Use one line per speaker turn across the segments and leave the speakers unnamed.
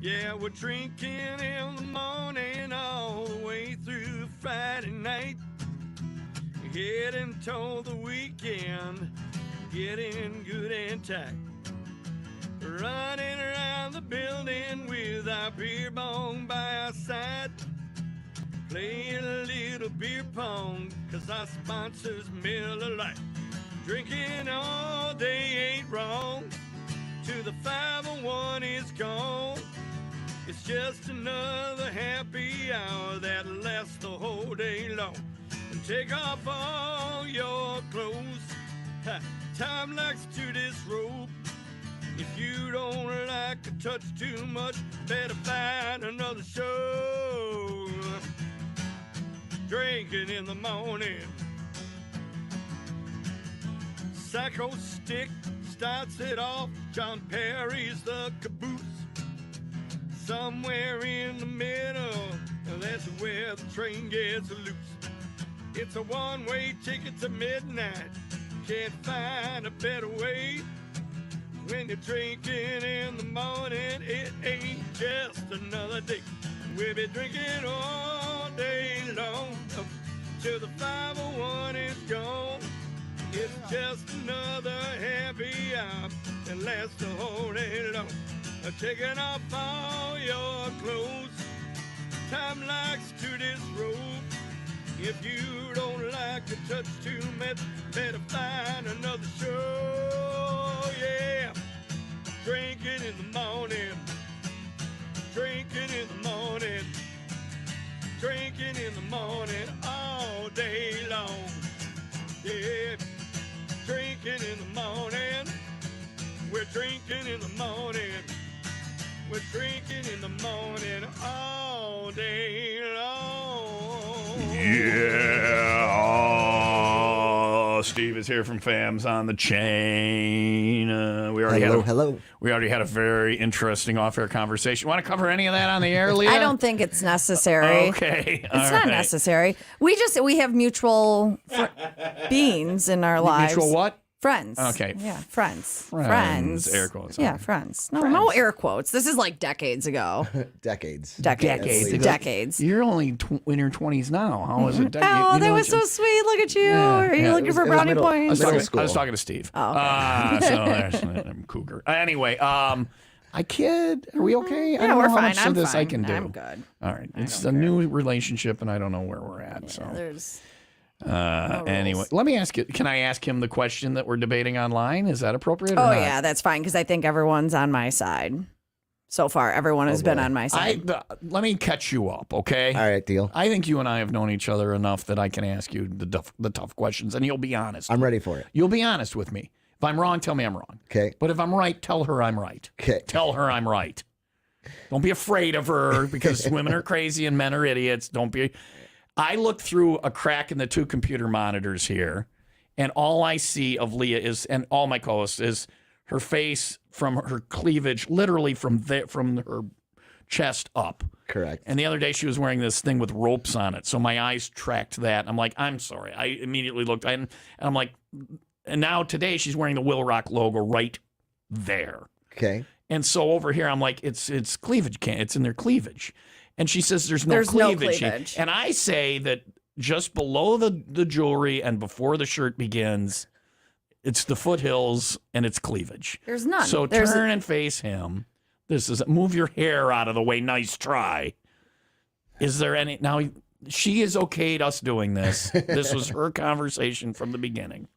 Yeah, we're drinking in the morning all the way through Friday night. Heading toward the weekend, getting good and tight. Running around the building with our beer bong by our side. Playing a little beer pong, cause our sponsor's Miller Lite. Drinking all day ain't wrong, till the 501 is gone. It's just another happy hour that lasts the whole day long. And take off all your clothes, time likes to disrobe. If you don't like to touch too much, better find another show. Drinking in the morning. Psycho Stick starts it off, John Perry's the caboose. Somewhere in the middle, that's where the train gets loose. It's a one-way ticket to midnight, can't find a better way. When you're drinking in the morning, it ain't just another day. We'll be drinking all day long, till the 501 is gone. It's just another happy hour that lasts the whole day long. Taking off all your clothes, time likes to disrobe. If you don't like to touch too much, better find another show. Yeah, drinking in the morning, drinking in the morning, drinking in the morning all day long. Yeah, drinking in the morning, we're drinking in the morning. We're drinking in the morning all day long.
Yeah. Steve is here from Fams on the Chain. We already had a very interesting off-air conversation. Want to cover any of that on the air, Leah?
I don't think it's necessary.
Okay.
It's not necessary. We have mutual beings in our lives.
Mutual what?
Friends.
Okay.
Yeah, friends.
Air quotes.
Yeah, friends. No air quotes. This is like decades ago.
Decades.
Decades.
You're only in your 20s now. How was it?
Oh, that was so sweet. Look at you. Are you looking for brownie points?
I was talking to Steve.
Oh, okay.
So there's I'm cougar. Anyway, I kid. Are we okay?
Yeah,
I don't
we're
know how
fine.
much
I'm
of this
fine.
I can do.
I'm good.
All right. It's a new relationship, and I don't know where we're at.
Yeah,
so
there's...
anyway, let me ask you, can I ask him the question that we're debating online? Is that appropriate?
Oh, yeah, that's fine, because I think everyone's on my side. So far, everyone has been on my side.
Let me catch you up, okay?
All right, deal.
I think you and I have known each other enough that I can ask you the tough questions, and you'll be honest.
I'm ready for it.
You'll be honest with me. If I'm wrong, tell me I'm wrong.
Okay.
But if I'm right, tell her I'm right.
Okay.
Tell her I'm right. Don't be afraid of her, because women are crazy and men are idiots. Don't be... I looked through a crack in the two computer monitors here, and all I see of Leah is, and all my co-hosts, is her face from her cleavage, literally from her chest up.
Correct.
And the other day she was wearing this thing with ropes on it, so my eyes tracked that. I'm like, I'm sorry. I immediately looked, and I'm like, and now today she's wearing the WIIL Rock logo right there.
Okay.
And so over here, I'm like, it's cleavage. It's in their cleavage. And she says there's no cleavage. And I say that just below the jewelry and before the shirt begins, it's the foothills and it's cleavage.
There's none.
So turn and face him. Move your hair out of the way. Nice try. Is there any... Now, she is okayed us doing this. This was her conversation from the beginning.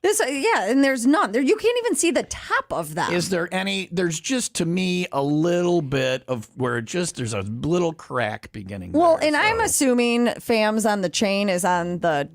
And there's none. You can't even see the top of that.
Is there any? There's just, to me, a little bit of where there's a little crack beginning.
Well,
there,
and I'm assuming Fams on the Chain is on the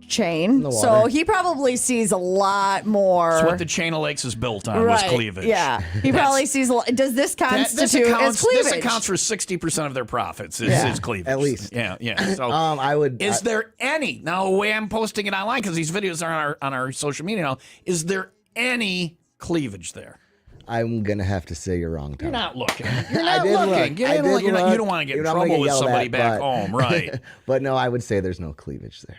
chain, so he probably sees a lot more.
It's what the chain of lakes is built on, was cleavage.
Yeah, he probably sees a lot. Does this constitute as cleavage?
This accounts for 60% of their profits is cleavage.
At least.
Yeah. So
I would.
Is there any, now the way I'm posting it online, because these videos are on our social media now, is there any cleavage there?
I'm gonna have to say you're wrong, Tom.
You're not looking. You're not looking. You don't want to get in trouble with somebody back home, right?
But no, I would say there's no cleavage there.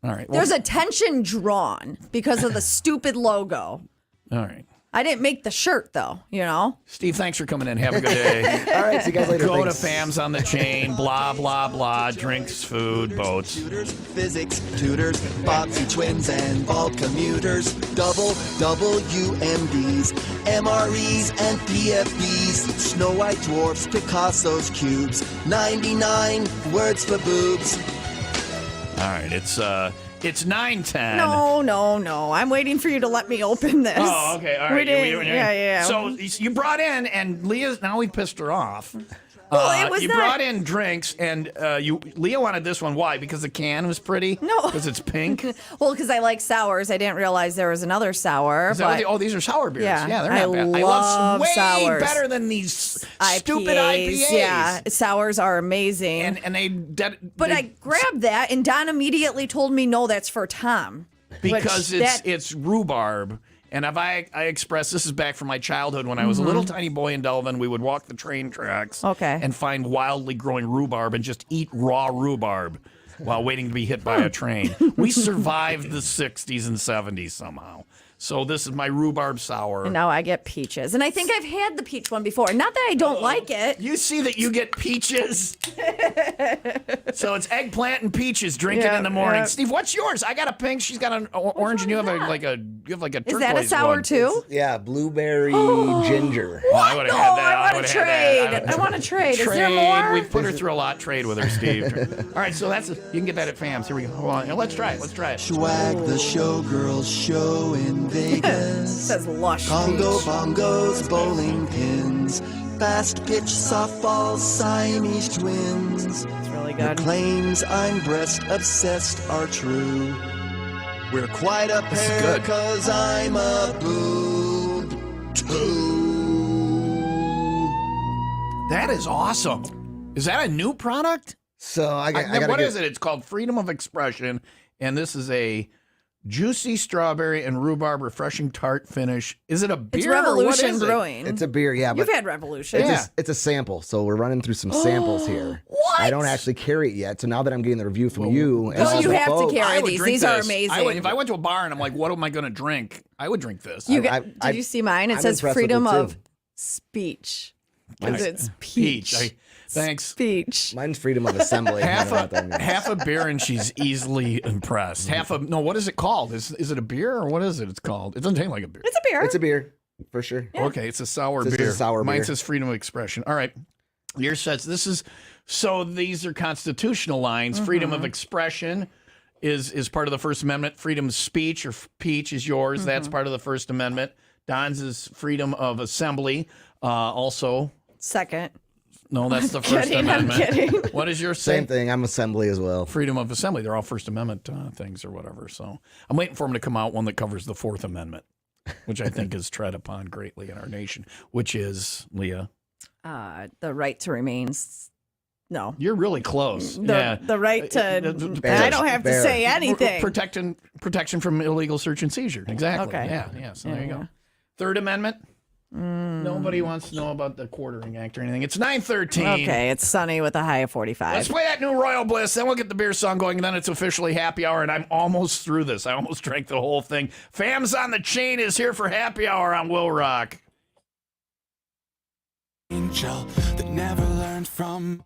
All right.
There's attention drawn because of the stupid logo.
All right.
I didn't make the shirt though, you know?
Steve, thanks for coming in. Have a good day.
All right, see you guys later.
Go
Thanks.
to Fams on the Chain, blah, blah, blah, drinks, food, boats.
Computers, physics, tutors, Boxy twins and bald commuters, double WMDs, MREs and PFBs, Snow White dwarfs, Picasso's cubes, 99 words for boobs.
All right, it's 9:10.
No. I'm waiting for you to let me open this.
Oh, okay. All right.
We didn't, yeah.
So you brought in, and Leah's, now we pissed her off.
Well, it was
you
not-
brought in drinks, and Leah wanted this one. Why? Because the can was pretty?
No.
Because it's pink?
Well, because I like sours. I didn't realize there was another sour.
Is that what oh, these are sour beers.
Yeah,
they're
I
not bad. I
love
love way
sours.
better than these stupid IPAs.
Yeah, sours are amazing.
And
but I grabbed that, and Don immediately told me, no, that's for Tom.
because
Which
it's rhubarb. And if I express, this is back from my childhood when I was a little tiny boy in Delvin, we would walk the train tracks and find wildly growing rhubarb and just eat raw rhubarb while waiting to be hit by a train. We survived the 60s and 70s somehow. So this is my rhubarb sour.
And now I get peaches. And I think I've had the peach one before. Not that I don't like it.
You see that you get peaches. So it's eggplant and peaches drinking in the morning.
Yeah.
Steve, what's yours? I got a pink. She's got an orange, and you have like a turquoise.
Is that a sour
one.
too?
Yeah, blueberry ginger.
Oh, I would have had that.
I want to trade. I want to trade. Is there more?
We've put her through a lot. Trade with her, Steve. All right, so you can get that at Fams. Here we go. Hold on. Let's try it.
Swag the showgirls show in Vegas.
Says lush
Congo
peach.
bongos, bowling pins, fast pitch softballs, Siamese twins.
It's really
The
good.
claims I'm breast obsessed are true. We're quite a
is
pair
good.
'cause I'm a boob too.
That is awesome. Is that a new product?
So I got
What is it? It's called Freedom of Expression, and this is a juicy strawberry and rhubarb refreshing tart finish. Is it a beer?
It's
or what
Revolution
is it?
Brewing.
It's a beer, yeah.
You've
But
had Revolution.
Yeah.
it's a sample, so we're running through some samples here.
What?
I don't actually carry it yet, so now that I'm getting the review from you, and
Well,
all
you
the
have to
folks-
carry
I would
these.
drink
These are
this.
amazing.
If I went to a bar and I'm like, what am I going to drink? I would drink this.
You
I-
get,
I-
did you see mine? It
I'm
says
impressed with
freedom
it, too.
of speech. Because it's peach.
Thanks.
Speech.
Mine's freedom of assembly. I
Half
don't know what that means.
half a beer and she's easily impressed. What is it called? Is it a beer or what is it? It's called. It doesn't taste like a beer.
It's a bear.
It's a beer, for sure.
Okay, it's a sour
This is
beer.
a sour
Mine
beer.
says freedom of expression. All right. Yours says this is so these are constitutional lines. Freedom of expression is part of the First Amendment. Freedom of speech or peach is yours. That's part of the First Amendment. Don's is freedom of assembly. Also,
Second.
no, that's the First
Kidding, I'm
Amendment.
kidding.
What is your
Same thing. I'm assembly as well.
Freedom of assembly. They're all First Amendment things or whatever. So I'm waiting for them to come out one that covers the Fourth Amendment, which I think is tread upon greatly in our nation, which is, Leah.
The right to remain. No.
You're really close. Yeah.
The right to.
Bear.
I don't have to
Bear.
say anything.
Protection from illegal search and seizure. Exactly.
Okay.
Yeah. So there you go. Third Amendment. Nobody wants to know about the Quartering Act or anything. It's 9:13.
Okay, it's sunny with a high of 45.
Let's play that new Royal Bliss. Then we'll get the beer song going, and then it's officially happy hour. And I'm almost through this. I almost drank the whole thing. Fams on the Chain is here for happy hour on Will Rock.
Angel that never learned from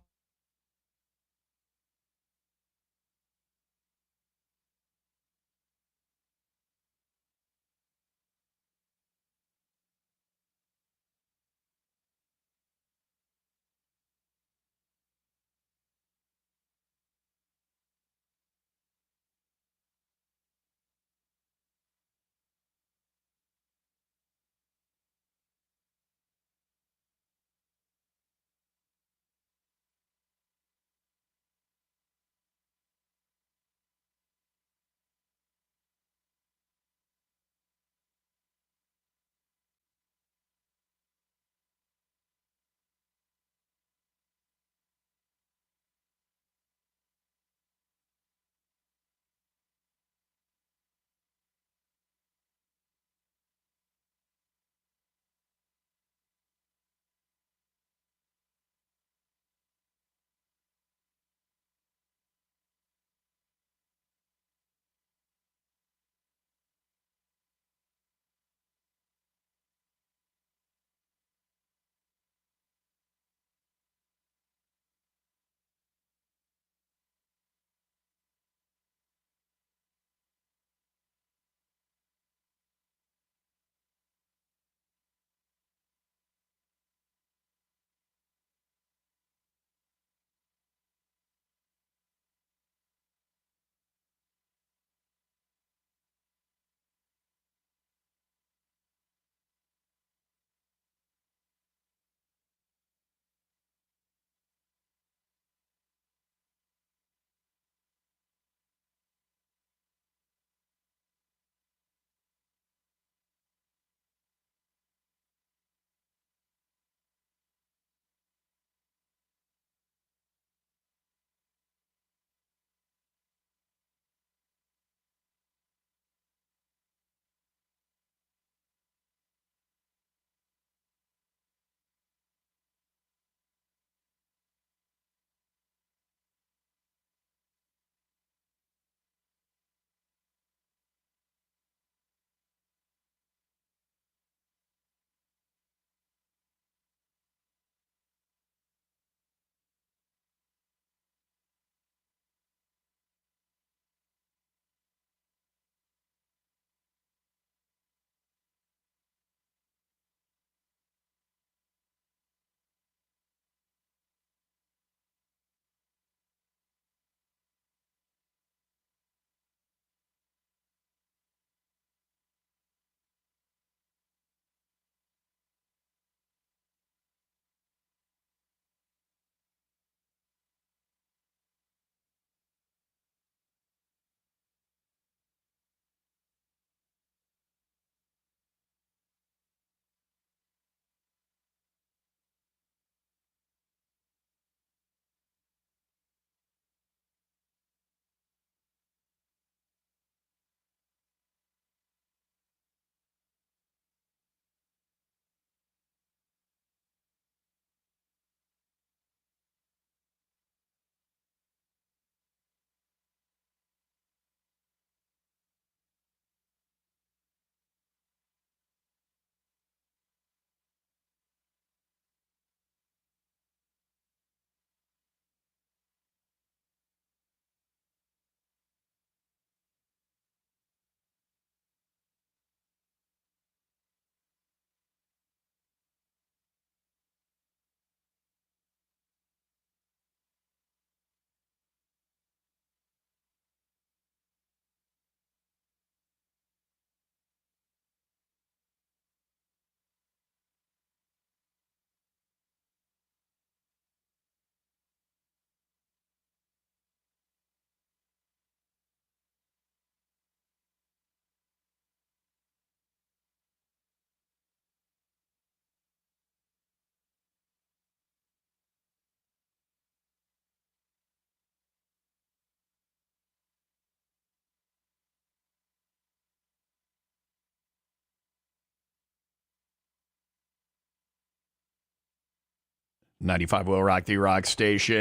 95 Will Rock, the rock station.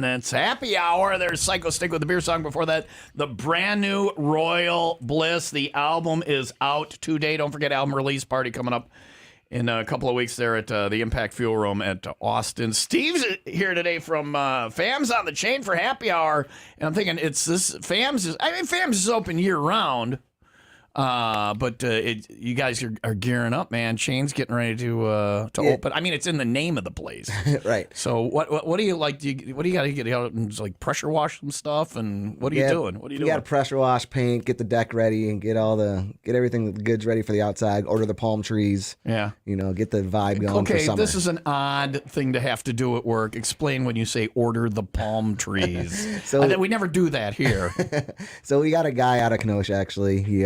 That's happy hour. There's Psycho Stick with the beer song. Before that, the brand new Royal Bliss. The album is out today. Don't forget, album release party coming up in a couple of weeks there at the Impact Fuel Room at Austin. Steve's here today from Fams on the Chain for happy hour. And I'm thinking Fams is open year round. But you guys are gearing up, man. Chain's getting ready to open. I mean, it's in the name of the place,
Right.
So what do you like? What do you got to get out and like pressure wash some stuff? And what are you doing? What are you doing?
You got to pressure wash, paint, get the deck ready, and get everything the goods ready for the outside. Order the palm trees.
Yeah.
Get the vibe going for
Okay,
summer.
this is an odd thing to have to do at work. Explain when you say order the palm trees. We never do that here.
So we got a guy out of Kenosha, actually. He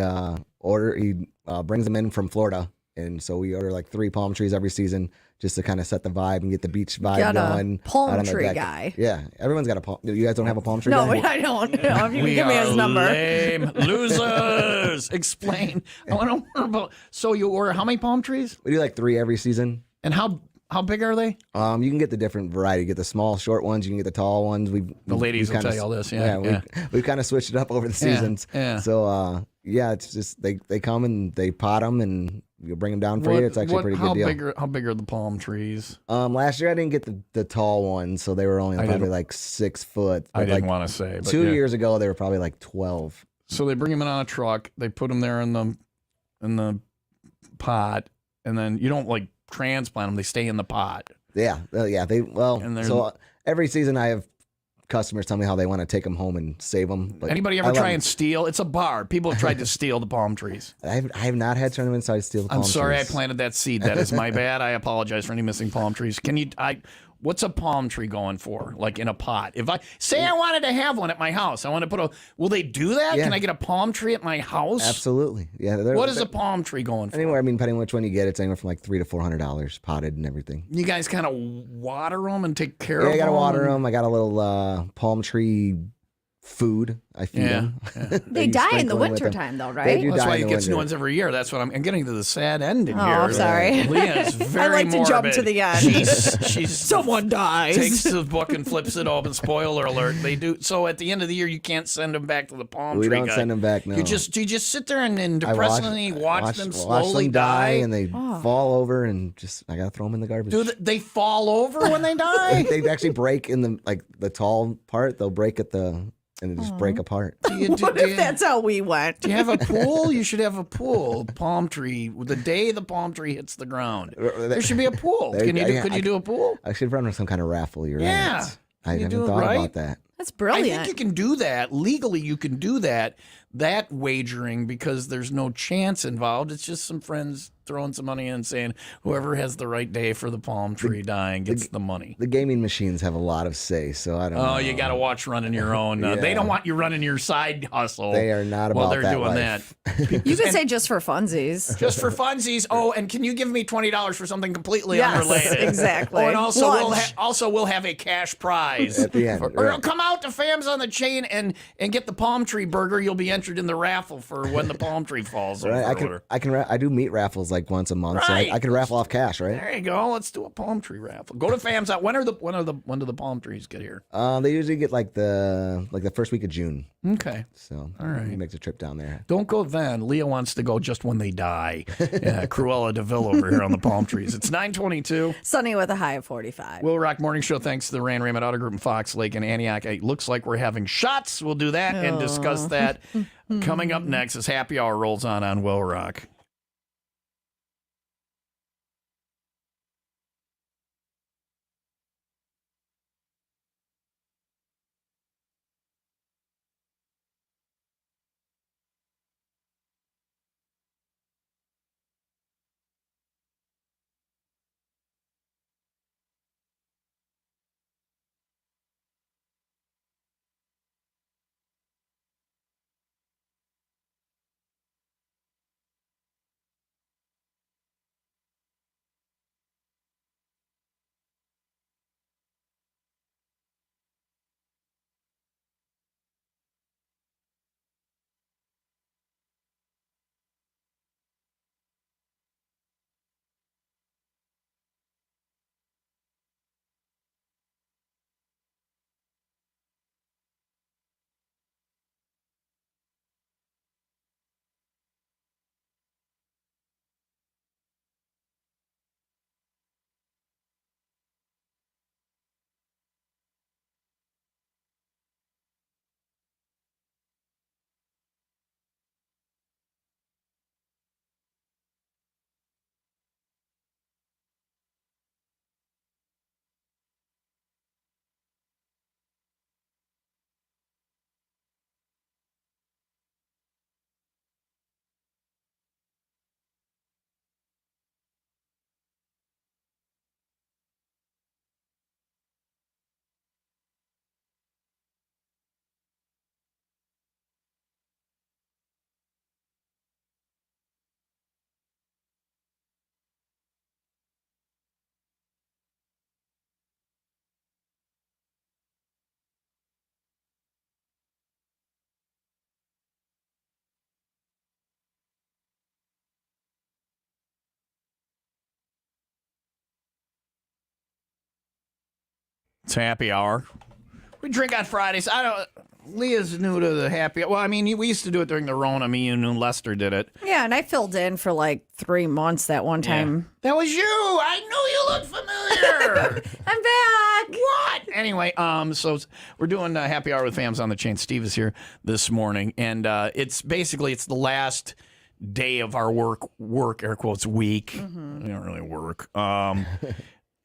brings them in from Florida, and so we order like 3 palm trees every season just to kind of set the vibe and get the beach vibe
Got
going.
a palm
out on the
tree
deck.
guy.
Yeah, everyone's got a palm. You guys don't have a palm tree
No,
guy?
I don't. No, if you
We
can give me
are
his number.
lame losers. Explain. I want to learn about. So you order how many palm trees?
We do like 3 every season.
And how big are they?
You can get the different variety. You get the small, short ones. You can get the tall ones.
The ladies will tell you all this. Yeah.
We've kind of switched it up over the seasons.
Yeah.
So it's just they come and they pot them and you bring them down for you. It's actually a pretty good deal.
How big are the palm trees?
Last year I didn't get the tall ones, so they were only probably like 6 foot.
I didn't want to say. But
2 years ago they were probably like 12.
So they bring them in on a truck. They put them there in the pot, and then you don't like transplant them. They stay in the pot.
Yeah. So every season I have customers tell me how they want to take them home and save them. But
anybody ever try and steal? It's a bar. People have tried to steal the palm trees.
I have not had tournaments so I steal the palm trees.
I'm sorry I planted that seed. That is my bad. I apologize for any missing palm trees. What's a palm tree going for? Like in a pot? If I wanted to have one at my house, I want to will they do that?
Yeah.
Can I get a palm tree at my house?
Absolutely. Yeah.
What is a palm tree going for?
Anywhere, depending on which one you get, it's anywhere from like $300 to $400 potted and everything.
You guys kind of water them and take care of them?
Yeah, I got to water them. I got a little palm tree food I feed them.
Yeah. They die in the wintertime, though, right?
They do
That's
die
why
in
he
the
gets new
winter.
ones every year. That's what I'm getting to the sad end in
Oh,
here.
I'm sorry.
Leah's very
I like to jump
morbid.
to the end.
She's
Someone dies.
takes the book and flips it open. Spoiler alert. They do. So at the end of the year, you can't send them back to the palm
We
tree
don't
guy.
send them back, no.
You just sit there and
I
depressingly watch them slowly
die, and they fall over, and I gotta throw them in the garbage.
Do they fall over when they die?
They actually break in the tall part. They'll break and just break apart.
What if that's how we went?
Do you have a pool? You should have a pool. Palm tree. The day the palm tree hits the ground, there should be a pool. Could you do a pool?
I should run some kind of raffle. You're
Yeah.
right. I
You
haven't
do it
thought
right.
about that.
That's
I
brilliant.
think you can do that. Legally, you can do that wagering because there's no chance involved. It's just some friends throwing some money in and saying whoever has the right day for the palm tree dying gets the money.
The gaming machines have a lot of say, so I don't know.
Oh, you got to watch running your own. They
Yeah.
don't want you running your side hustle.
They are not
while
about
they're
that
doing
life.
that.
You could say just for funsies.
Just for funsies. Oh, and can you give me $20 for something completely
Yes,
unrelated?
exactly.
Oh, and also
Lunch.
we'll have a cash prize
At the end,
Or
right.
come out to Fams on the Chain and get the palm tree burger. You'll be entered in the raffle for when the palm tree falls over.
Right, I do meat raffles like once a month, so
Right.
I can raffle off cash, right?
There you go. Let's do a palm tree raffle. Go to Fams out. When do the palm trees get here?
They usually get like the first week of June,
Okay.
so
All right.
he makes a trip down there.
Don't go then. Leah wants to go just when they die. Yeah, Cruella DeVille over here on the palm trees. It's 9:22.
Sunny with a high of 45.
Will Rock Morning Show. Thanks to the Rand Raymond Auto Group in Fox Lake and Antioch. It looks like we're having shots. We'll do that and discuss that. Coming up next as Happy Hour rolls on Will Rock. It's happy hour. We drink on Fridays. I don't. Leah's new to the happy. Well, I mean, we used to do it during the Rona. Me and Lester did it.
Yeah, and I filled in for like 3 months that one time.
That was you. I knew you looked familiar.
I'm back.
What? Anyway, so we're doing happy hour with Fams on the Chain. Steve is here this morning, and it's the last day of our work air quotes week. We don't really work.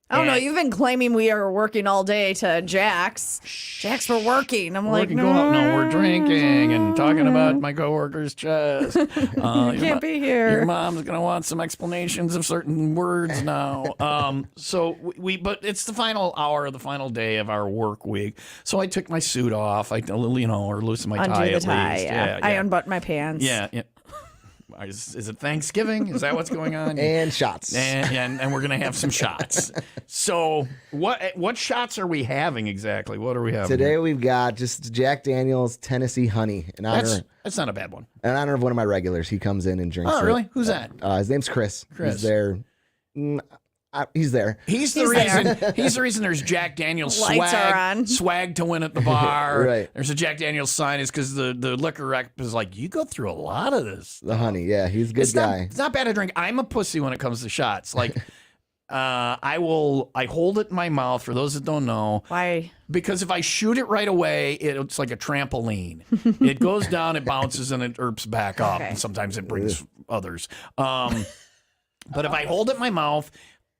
I don't know. You've been claiming we are working all day to Jax. Jax, we're working. I'm like,
no, we're drinking and talking about my coworker's chest. You
can't be here.
Your mom's gonna want some explanations of certain words now. So but it's the final hour, the final day of our work week. So I took my suit off. I, or loosened my tie
Undo
at
the tie,
least.
yeah. I unbuttoned my pants.
Yeah. Is it Thanksgiving? Is that what's going on?
And shots.
And we're gonna have some shots. So what shots are we having exactly? What are we having
Today
here?
we've got just Jack Daniel's Tennessee Honey in honor
That's not a bad one.
of one of my regulars. He comes in and drinks.
Oh,
it.
really? Who's that?
His name's Chris.
Chris.
He's there. He's there.
He's the reason. He's the reason there's Jack Daniel's
Lights are on.
swag to win at the bar.
Right.
There's a Jack Daniel's sign. Is because the liquor rec is like, you go through a lot of this.
The honey. Yeah, he's a good
It's
guy.
it's not bad to drink. I'm a pussy when it comes to shots. Like, I hold it in my mouth. For those that don't know,
Why?
because if I shoot it right away, it's like a trampoline. It goes down, it bounces, and it erps back up.
Okay.
And sometimes it brings others. But if I hold it in my mouth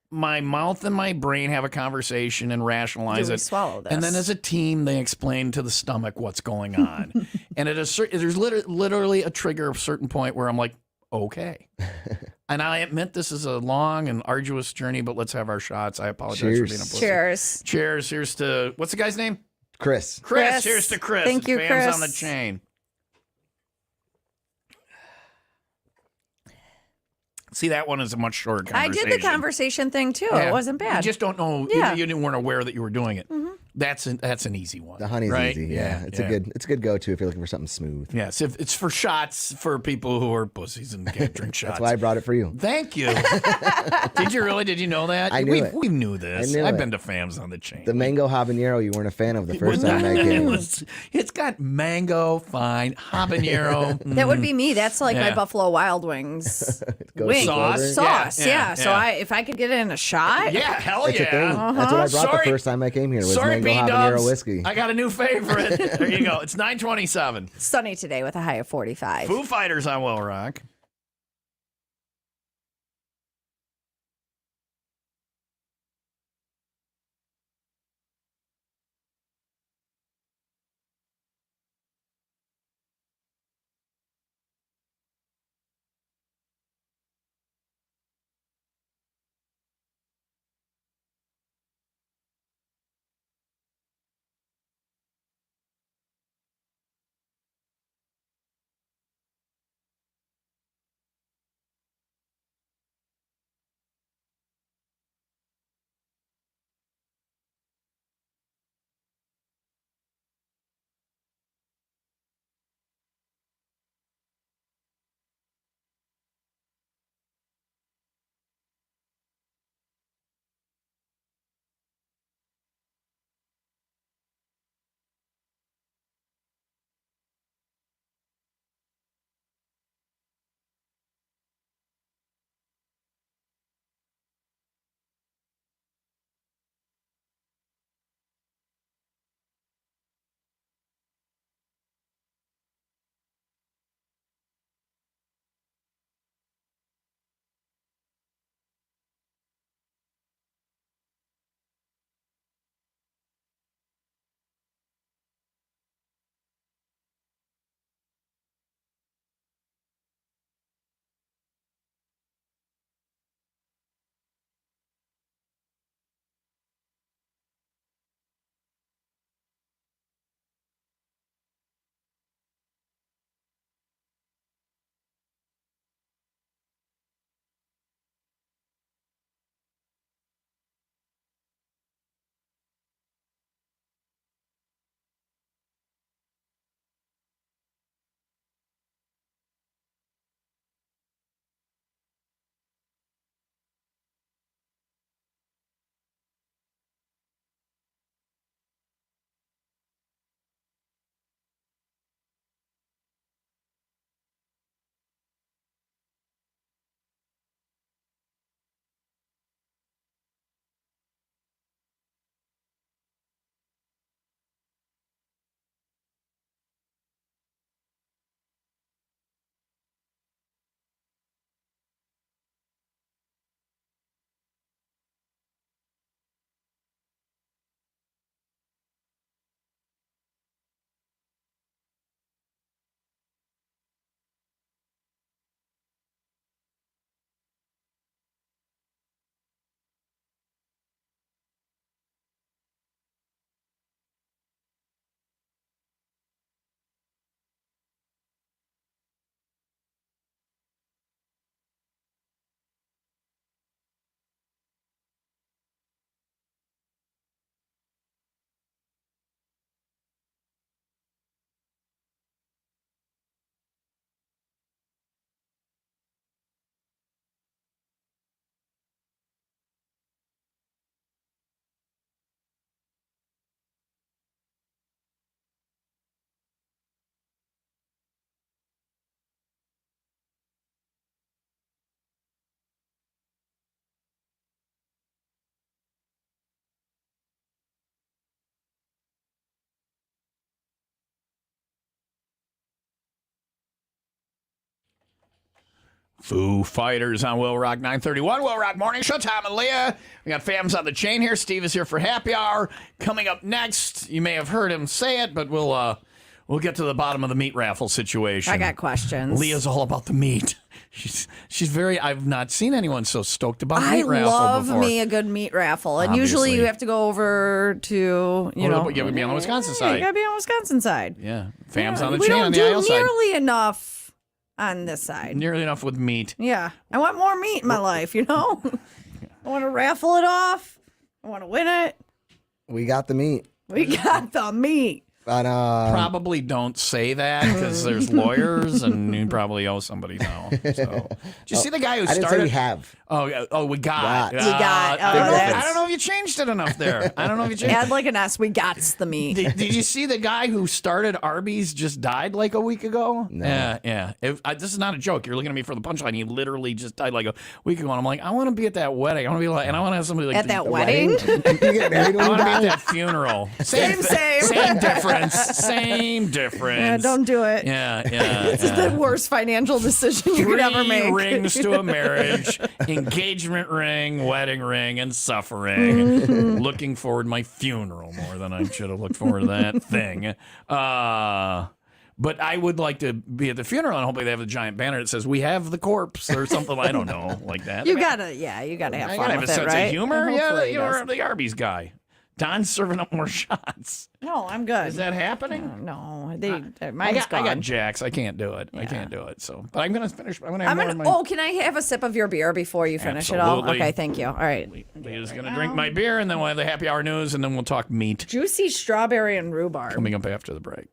and my brain have a conversation and rationalize
Do we
it.
swallow this?
And then as a team, they explain to the stomach what's going on. And there's literally a trigger, a certain point where I'm like, okay. And I admit this is a long and arduous journey, but let's have our shots. I apologize for being a pussy.
Cheers.
Cheers. Here's to, what's the guy's name?
Chris.
Chris.
Here's to Chris.
Thank you,
Fams
Chris.
on the Chain. See, that one is a much shorter
I
conversation.
did the conversation thing too.
Yeah.
It wasn't bad.
You just don't know.
Yeah.
You weren't aware that you were doing it. That's an easy one.
The honey's
right?
easy. Yeah, it's a good go-to if you're looking for something smooth.
Yes, if it's for shots for people who are pussies and can't drink shots.
That's why I brought it for you.
Thank you. Did you really? Did you know that?
I knew it.
We knew this.
I knew
I've
it.
been to Fams on the Chain.
The mango habanero you weren't a fan of the first time I came.
It's got mango, fine, habanero.
that would be me. That's like
Yeah.
my Buffalo Wild Wings.
Goes
Wing.
Sauce?
Sauce,
Yeah,
yeah. So
yeah.
if I could get it in a shot.
Yeah, hell
It's a thing.
yeah.
That's what I brought
Sorry.
the first time I came here was
Sorry,
mango habanero
B-dubs.
whiskey.
I got a new favorite. There you go. It's 9:27.
Sunny today with a high of 45.
Foo Fighters on Will Rock. Foo Fighters on Will Rock 931. Will Rock Morning Show. Tom and Leah. We got Fams on the chain here. Steve is here for happy hour. Coming up next, you may have heard him say it, but we'll get to the bottom of the meat raffle situation.
I got questions.
Leah's all about the meat. She's very. I've not seen anyone so stoked about meat raffle
love
before.
me a good meat raffle, and
Obviously.
usually you have to go over to
You gotta be on the Wisconsin
You
side.
gotta be on Wisconsin side.
Yeah, Fams on the
we
chain
don't
on the
do
IL side.
nearly enough on this side.
Nearly enough with meat.
Yeah, I want more meat in my life. I want to raffle it off. I want to win it.
We got the meat.
We got the meat.
But,
Probably don't say that because there's lawyers and you probably owe somebody now. So, did you see the guy who
I didn't
started?
say we have.
We got.
Got.
We got.
I don't know if you changed it enough there. I don't know if you changed.
Add like an S. We got the meat.
Did you see the guy who started Arby's just died like a week ago?
No.
Yeah. This is not a joke. You're looking at me for the punchline. He literally just died like a week ago. And I'm like, I want to be at that wedding. I want to be like, and I want to have somebody like
At that
The
wedding?
You get married when
I
you
want to be at
die?
that funeral.
Same.
Same difference. Same difference.
Yeah, don't do it.
Yeah.
This is the worst financial decision you could ever make.
3 rings to a marriage, engagement ring, wedding ring, and suffering. Looking forward to my funeral more than I should have looked forward to that thing. But I would like to be at the funeral and hopefully they have a giant banner that says, "We have the corpse," or something. I don't know, like that.
You gotta have
I
fun
gotta have
with
a
it,
sense
right?
of humor.
And
Yeah,
hopefully he
you're
does.
the Arby's guy. Don's serving up more shots.
No, I'm good.
Is that happening?
No,
I
mine's
got
gone.
Jacks. I can't do it. I can't do it. So, but I'm gonna finish. I'm gonna have
I'm
more
gonna.
of my.
Oh, can I have a sip of your beer before you finish it all?
Absolutely.
Okay, thank you. All right.
Leah's gonna drink my beer, and then we'll have the happy hour news, and then we'll talk meat
Juicy strawberry and rhubarb.
coming up after the break.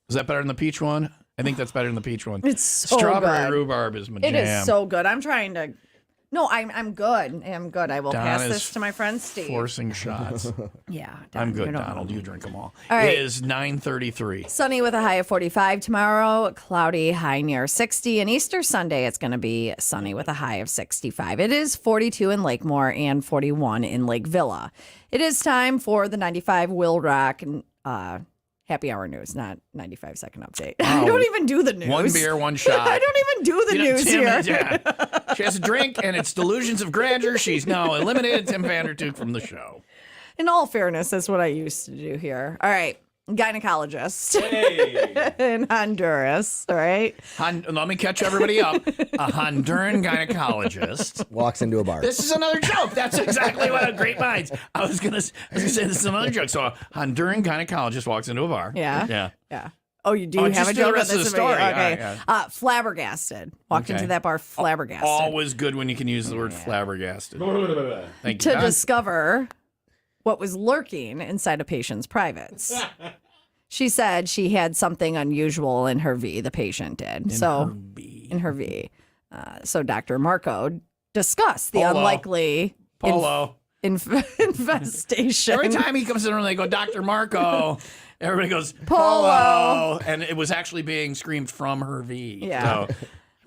Is that better than the peach one? I think that's better than the peach one.
It's so
Strawberry
good.
rhubarb is my
It
jam.
is so good. I'm trying to. No, I'm good. I'm good. I will
Don
pass
is
this to my friend Steve.
Forcing shots.
Yeah,
I'm good,
you know.
Donald. You drink them all.
All right.
It is 9:33.
Sunny with a high of 45 tomorrow, cloudy, high near 60. And Easter Sunday, it's going to be sunny with a high of 65. It is 42 in Lakemore and 41 in Lake Villa. It is time for the 95 Will Rock and happy hour news, not 95-second update. I don't even do the news.
One beer, one shot.
I don't even do the news
Tim,
here.
Yeah. She has a drink, and it's delusions of grandeur. She's now eliminated Tim Vandertook from the show.
In all fairness, that's what I used to do here. All right. Gynecologist in Honduras. All right.
Let me catch everybody up. A Honduran gynecologist
Walks into a bar.
This is another joke. That's exactly what a great minds. I was gonna say this is another joke. So a Honduran gynecologist walks into a bar.
Yeah. Oh, you do
Oh,
have
just
a
do the
joke
rest
on
of
this
the story.
Okay.
Yeah.
Flabbergasted. Walked into that bar flabbergasted.
Always good when you can use the word flabbergasted. Thank
to
you. Don.
discover what was lurking inside a patient's privates. She said she had something unusual in her V, the patient did. In her V. So Dr. Marco discussed the
Polo.
unlikely
Polo.
infestation.
Every time he comes in the room, they go, Dr. Marco. Everybody goes,
Polo.
Polo. And it was actually being screamed from her V.
Yeah.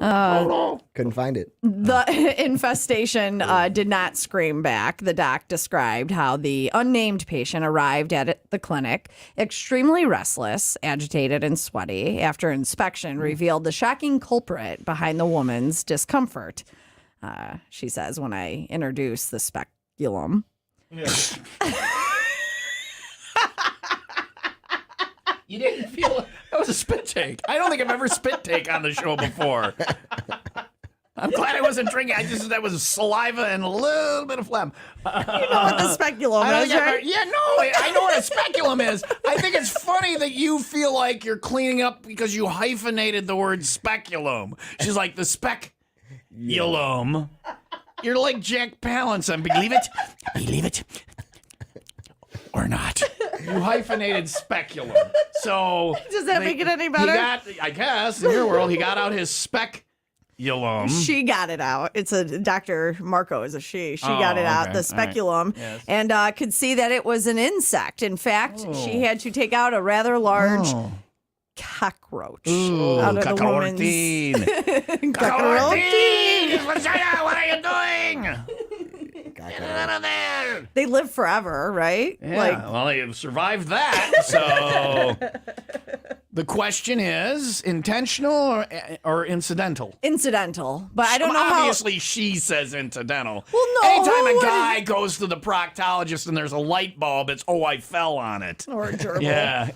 So,
Couldn't find it.
The infestation did not scream back. The doc described how the unnamed patient arrived at the clinic extremely restless, agitated, and sweaty. After inspection, revealed the shocking culprit behind the woman's discomfort. She says, when I introduced the speculum.
you didn't feel that was a spit take. I don't think I've ever spit take on the show before. I'm glad I wasn't drinking. That was saliva and a little bit of phlegm.
You know what the speculum is, right?
I know what a speculum is. I think it's funny that you feel like you're cleaning up because you hyphenated the word speculum. She's like, the speculum. You're like Jack Palance on Believe It, or Not. You hyphenated speculum. So
Does that make it any better?
I guess, in your world, he got out his speculum.
She got it out. It's a Dr. Marco is a she. She got it out,
okay.
the speculum,
Yes.
and could see that it was an insect. In fact, she had to take out a rather large cockroach out of the woman's
Cockroach! What are you doing? Get out of there!
They live forever, right?
Yeah, well, they survived that, so... The question is intentional or incidental?
Incidental, but I don't know how.
Obviously, she says incidental.
Well, no,
Anytime
who
a
would-
guy goes to the proctologist and there's a light bulb, it's I fell on it.
Or a gerbil.
Yeah,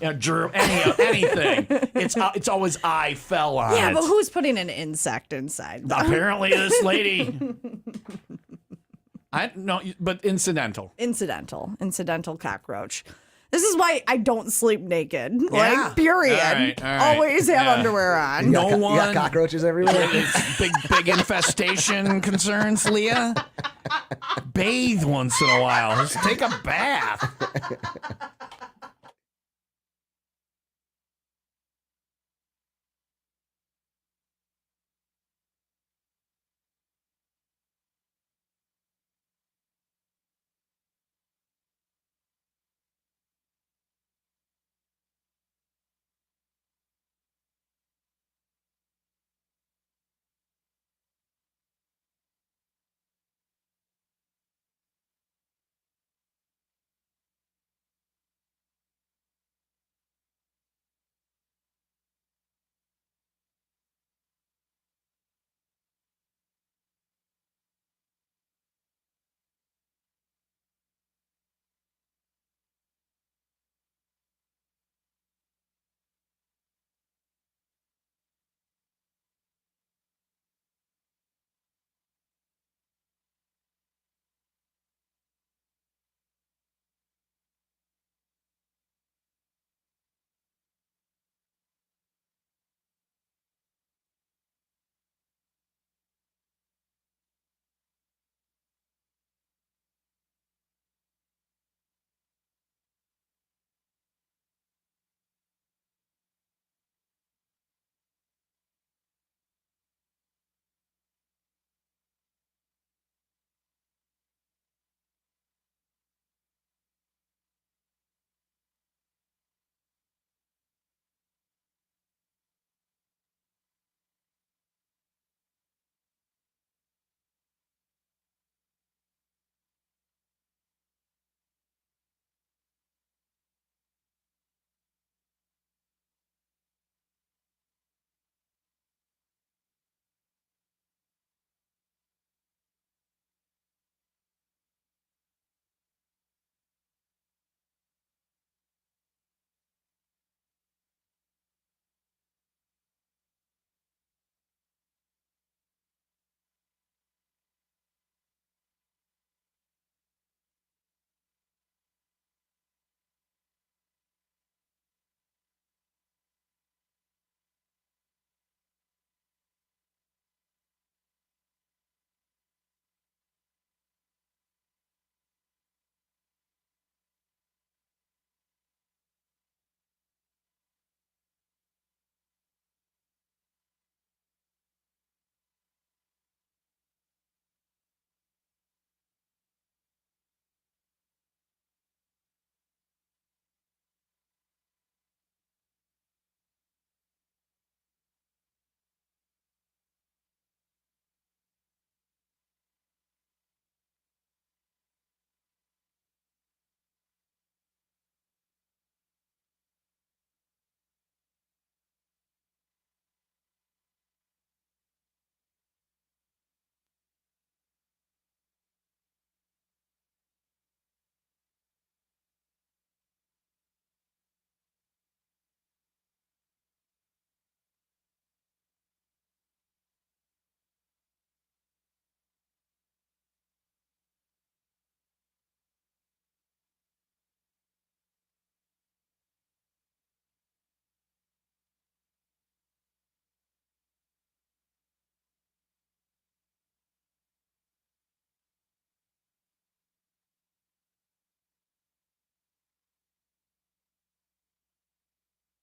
anything. It's always I fell on it.
Yeah, but who's putting an insect inside?
Apparently, this lady. I no, but incidental.
Incidental cockroach. This is why I don't sleep naked.
Yeah.
Like, period.
All right.
Always have
Yeah.
underwear on.
No
You got
one.
cockroaches everywhere.
Big infestation concerns, Leah. Bathe once in a while. Just take a bath.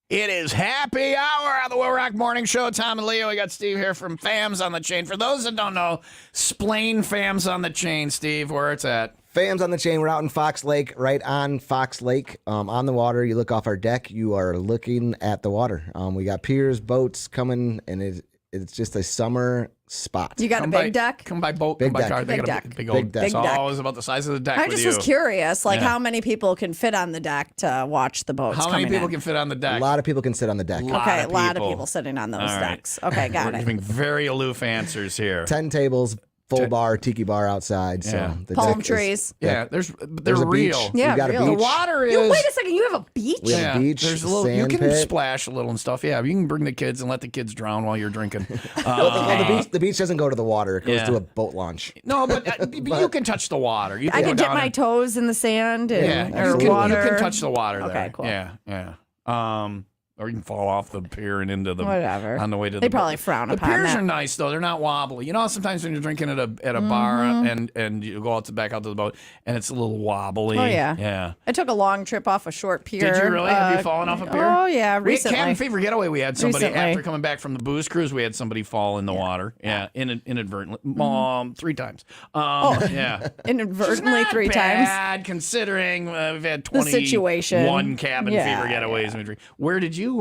It is happy hour on the Will Rock Morning Show. Tom and Leo. We got Steve here from Fams on the Chain. For those that don't know, explain Fams on the Chain, Steve, where it's at.
Fams on the Chain. We're out in Fox Lake, right on Fox Lake, on the water. You look off our deck, you are looking at the water. We got piers, boats coming, and it's just a summer spot.
You got a
Come
big
by,
deck?
Come by boat,
Big
come by
deck.
car. They
Big
got a
deck.
big old
Big deck.
It's
Big deck.
always about the size of the deck
I
with
just
you.
was curious, like
Yeah.
how many people can fit on the deck to watch the boats
How many
coming
people
in?
can fit on the
A
deck?
lot of people can sit on the deck.
Okay, a lot of
people.
people sitting on those
All right.
decks. Okay, got
We're
it.
giving very aloof answers here.
10 tables, full bar, tiki bar outside. So
Yeah.
the
Palm
deck is-
trees.
Yeah, they're
There's a
real.
beach.
Yeah,
We've got
real.
a
The
beach.
water is.
You, wait a second, you have a beach?
We have a beach,
There's a little. You
sand
can
pit.
splash a little and stuff. Yeah, you can bring the kids and let the kids drown while you're drinking.
Well, the beach doesn't go to the water. It goes
Yeah.
to a boat launch.
No, but you can touch the water. You
I
go
can dip
down
my
and-
toes in the sand and,
Yeah,
or
you
water.
can touch the water there.
Okay, cool.
Yeah. Or you can fall off the pier and into the
Whatever.
on the way to
They
the
probably frown
The
upon
piers
that.
are nice though; they're not wobbly. You know, sometimes when you're drinking at a bar and you go back out to the boat and it's a little wobbly.
Oh, yeah.
yeah.
I took a long trip off a short pier.
Did you really? Have you fallen off a pier?
Oh, yeah,
We had
recently.
Cabin Fever Getaway. We had somebody
Recently.
after coming back from the booze cruise. We had somebody fall in the water. Yeah, inadvertently, 3 times. Yeah.
Inadvertently
Not
3 times.
bad considering we've had 21
situation.
cabin
Yeah,
fever getaways.
yeah.
Where did you?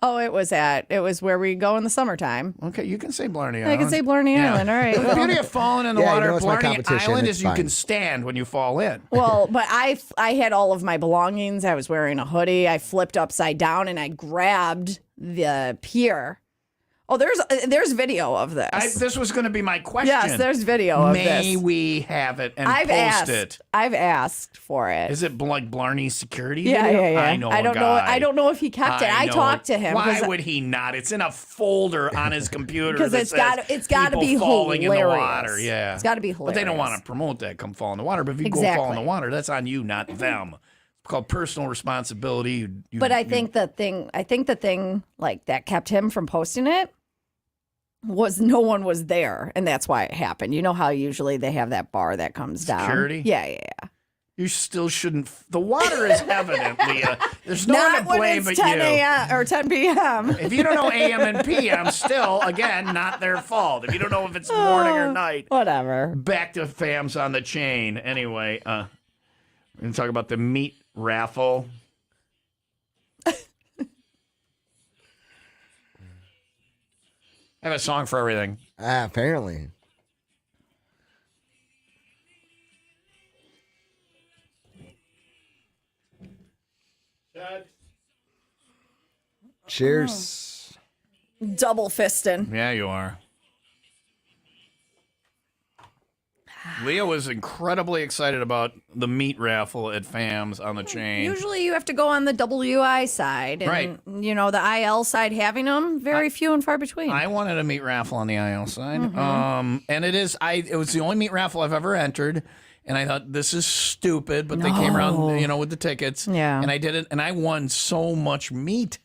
Oh, it was where we go in the summertime.
Okay, you can say Blarney
I
Island.
can say Blarney
Yeah.
Island. All right.
The
well.
beauty of falling in the
Yeah, you
water
know,
at
it's my
Blarney
competition,
Island
it's
is you can
fine.
stand when you fall in.
Well, but I had all of my belongings. I was wearing a hoodie. I flipped upside down and I grabbed the pier. Oh, there's video of this.
This was going to be my question.
Yes, there's video of
May
this.
we have it and
I've
post
asked.
it?
I've asked for it.
Is it like Blarney's security
Yeah,
video?
yeah, yeah.
I know.
I don't
a
know.
guy.
I don't know if he kept it. I
know.
talked to him
Why
'cause-
would he not? It's in a folder on his computer.
because
that
it's
says
got to
people
be
falling
hilarious.
in the water. Yeah,
it's got to be hilarious.
But they don't want to promote that. Come fall in the water. But if you go fall in
Exactly.
the water, that's on you, not them. It's called personal responsibility.
But I think the thing like that kept him from posting it was no one was there, and that's why it happened. You know how usually they have that bar that comes down.
Security?
Yeah.
you still shouldn't. The water is evidently. There's no one
Not
to
when
blame
it's
but
10
you.
a.m. or 10 p.m.
If you don't know AM and PM, still, again, not their fault. If you don't know if it's morning or night,
Whatever.
back to Fams on the Chain. Anyway, we're going to talk about the meat raffle. I have a song for everything.
Apparently. Cheers.
Double fisting.
Yeah, you are. Leah was incredibly excited about the meat raffle at Fams on the Chain.
Usually you have to go on the WI side. And,
Right.
you know, the IL side having them, very few and far between.
I wanted a meat raffle on the IL side.
Mm-hmm.
And it was the only meat raffle I've ever entered. And I thought, this is stupid, but they came around, with the tickets.
Yeah.
And I did it, and I won so much meat.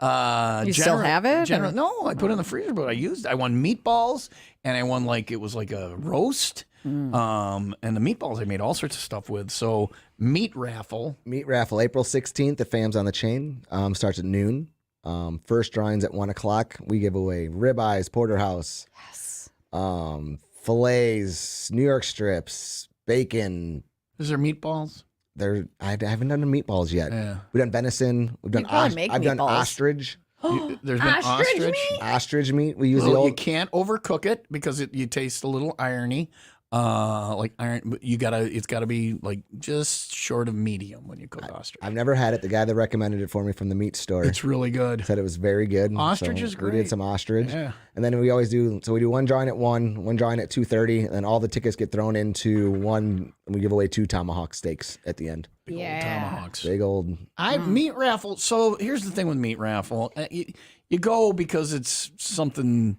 You still have it, or-
No, I put it in the freezer, but I won meatballs, and I won it was like a roast. And the meatballs I made all sorts of stuff with. So meat raffle.
Meat raffle, April 16th at Fams on the Chain. Starts at noon. First drawings at 1 o'clock. We give away ribeyes, porterhouse.
yes.
Fillets, New York strips, bacon.
Is there meatballs?
I haven't done the meatballs yet.
Yeah.
We've done venison. We've done
probably make
I've done
meatballs.
ostrich.
There's been
Ostrich
ostrich.
meat?
Ostrich meat. We use the
Well, you
old.
can't overcook it because you taste a little irony. Like iron, but it's gotta be like just short of medium when you cook ostrich.
I've never had it. The guy that recommended it for me from the meat store
It's really good.
said it was very good.
Ostrich
So
is
We
great.
did some ostrich.
Yeah.
And then we always do, so we do one drawing at 1, one drawing at 2:30, and then all the tickets get thrown into one, and we give away 2 tomahawk steaks at the end.
Big old
Yeah.
tomahawks.
Big old,
Meat raffle. So here's the thing with meat raffle. You go because it's something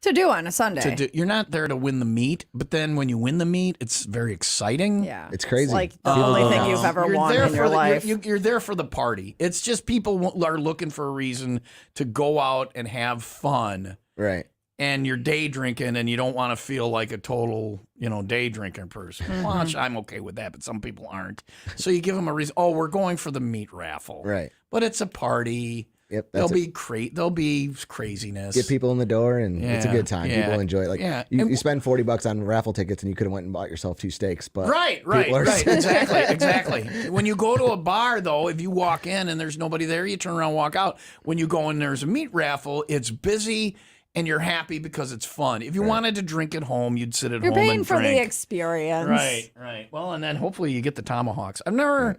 To do on a Sunday.
to do. You're not there to win the meat, but then when you win the meat, it's very exciting.
Yeah.
It's crazy.
like the
People
only
go
thing
nuts.
you've ever
You're
won
there
in
for
your
the-
life.
You're there for the party. It's just people are looking for a reason to go out and have fun.
Right.
And you're day drinking, and you don't want to feel like a total, day drinking person.
Mm-hmm.
Well, I'm okay with that, but some people aren't. So you give them a reason. Oh, we're going for the meat raffle.
Right.
But it's a party.
Yep.
There'll
That's it.
be there'll be craziness.
Get people in the door, and it's a
Yeah,
good time.
yeah,
People enjoy it. Like
yeah.
you,
And-
you spend $40 on raffle tickets, and you could have went and bought yourself 2 steaks. But
Right. Exactly. When you go to a bar, though, if you walk in and there's nobody there, you turn around and walk out. When you go in, there's a meat raffle. It's busy, and you're happy because it's fun. If you wanted to drink at home, you'd sit at
You're
home
paying
and
for
drink.
the experience.
Right. Well, and then hopefully you get the tomahawks. I've never,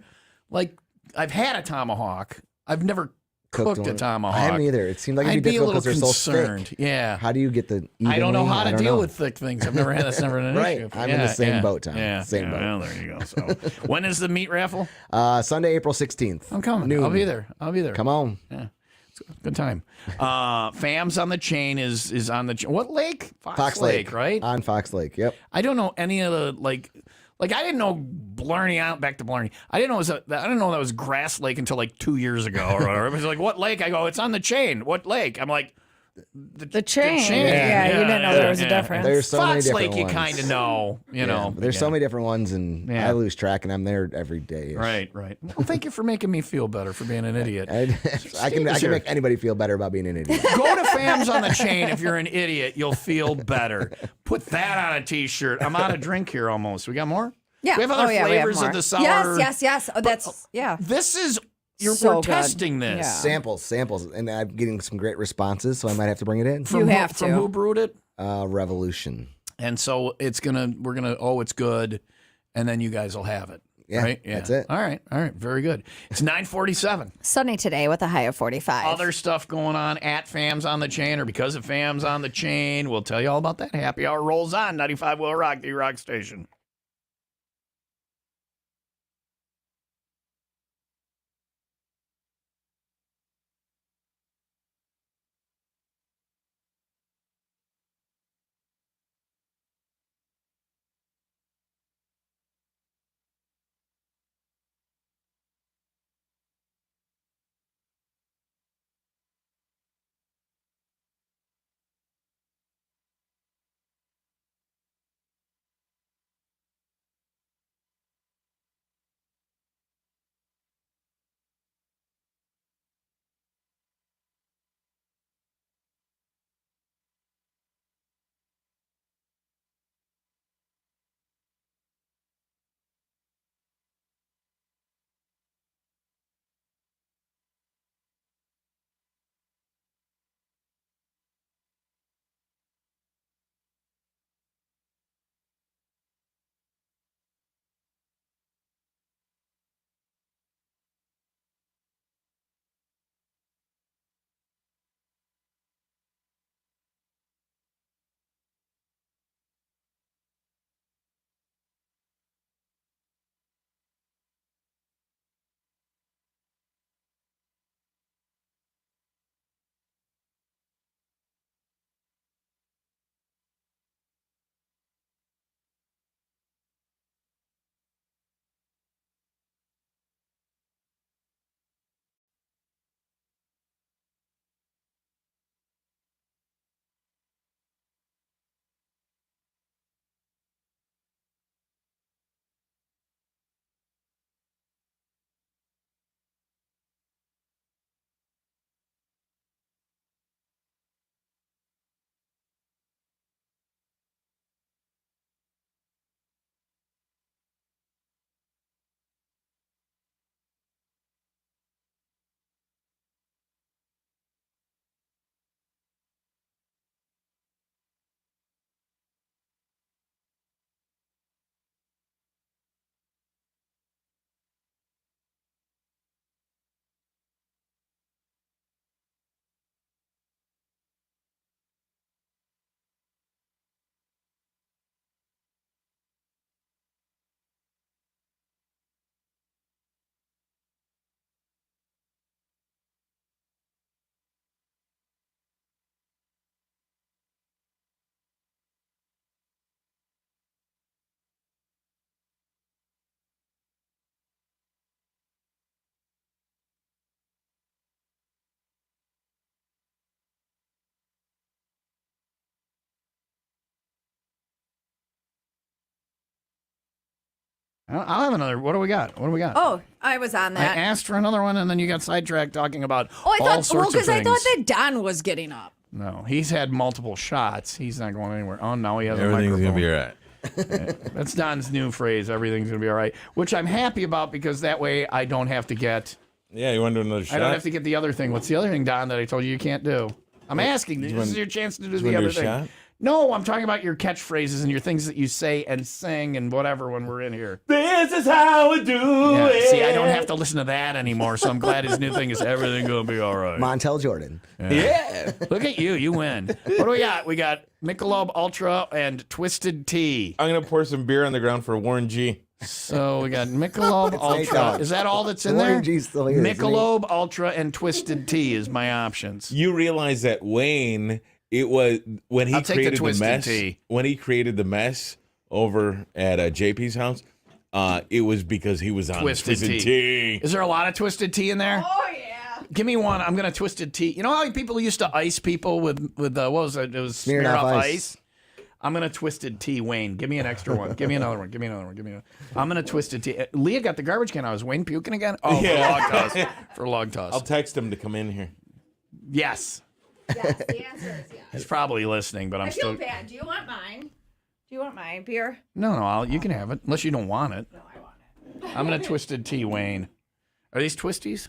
I've had a tomahawk. I've never cooked a
one.
tomahawk.
I haven't either. It seemed like it'd
I'd
be
be a
difficult
little
because they're
concerned.
so thick.
Yeah.
How do you get the?
I don't know
evenly?
how to
I don't
deal
know.
with thick things. I've never had. That's never an
Right.
issue.
I'm in the same boat, Tom.
Yeah.
Same boat.
Well, there you go. So, when is the meat raffle?
Sunday, April 16th.
I'm coming.
Noon.
I'll be there.
Come on.
Yeah. It's a good time. Fams on the Chain is on the what lake? Fox Lake, right?
On Fox Lake. Yep.
I don't know any of the like I didn't know Blarney out back to Blarney. I didn't know I didn't know that was Grass Lake until like 2 years ago or whatever. It was like, what lake? I go, it's on the Chain. What lake? I'm like,
The chain.
Yeah,
you didn't know there was a difference.
There's so many
Fox
different
Lake, you
ones.
kind of know, you know.
But there's so many different ones, and
Yeah.
I lose track, and I'm there every day.
Right. Well, thank you for making me feel better for being an idiot.
I can make anybody feel better about being an idiot.
Go to Fams on the Chain. If you're an idiot, you'll feel better. Put that on a T-shirt. I'm out of drink here almost. We got more?
Yeah.
We have other
we have
flavors
more.
of the sour.
Yes. Oh, that's yeah.
This is we're
So good.
testing this.
Yeah.
Samples, and I'm getting some great responses, so I might have to bring it in.
You have
From
to.
who brewed it?
Revolution.
And so we're gonna it's good, and then you guys will have it.
Yeah,
right?
that's it.
All right, very good. It's 9:47.
Sunny today with a high of 45.
Other stuff going on at Fams on the Chain or because of Fams on the Chain. We'll tell you all about that. Happy hour rolls on 95 WIIL Rock, the rock station. I'll have another. What do we got?
Oh, I was on
I
that.
asked for another one, and then you got sidetracked talking about
Oh, I
all
thought
sorts of
because I
things.
thought that Don was getting up.
No, he's had multiple shots. He's not going anywhere. Oh, no, he has
Everything's
a
gonna
microphone.
be all right.
That's Don's new phrase. Everything's going to be all right, which I'm happy about because that way I don't have to get.
Yeah, you want to do another shot?
I don't have to get the other thing. What's the other thing, Don, that I told you can't do? I'm asking. This is your chance to do the
wanna
other
do a
thing.
shot?
No, I'm talking about your catchphrases and your things that you say and sing and whatever when we're in here.
This is how we do
Yeah,
it.
see, I don't have to listen to that anymore, so I'm glad his new thing is everything gonna be all right.
Montel Jordan.
Yeah.
Look at you, you win. What do we got? We got Michelob Ultra and Twisted Tea.
I'm gonna pour some beer on the ground for Warren G.
So we got Michelob
Nate
Ultra.
Dogg.
Is that all that's in
Warren
there?
G's still here, isn't he?
Michelob Ultra and Twisted Tea is my options.
You realize that Wayne, it was when he
I'll take the
created the
Twisted
mess.
Tea.
When he created the mess over at JP's house, it was because he was on
Twisted Tea. Is there a lot of Twisted Tea in there?
Oh yeah.
Give me one. I'm gonna Twisted Tea. You know how people used to ice people with what was it? It was
Smirnoff
Smirnoff
Ice.
ice. I'm gonna Twisted Tea, Wayne. Give me an extra one. Give me another one. Give me another one. Give me another. I'm gonna Twisted Tea. Leah got the garbage can. I was Wayne puking again. Oh,
Yeah.
for log toss. For log toss.
I'll text him to come in here.
Yes.
Yes, the answer is yes.
He's probably listening, but I'm
I feel
still.
bad. Do you want mine? Do you want my beer?
No, you can have it unless you don't want it.
No, I want it.
I'm gonna Twisted Tea, Wayne. Are these Twisties?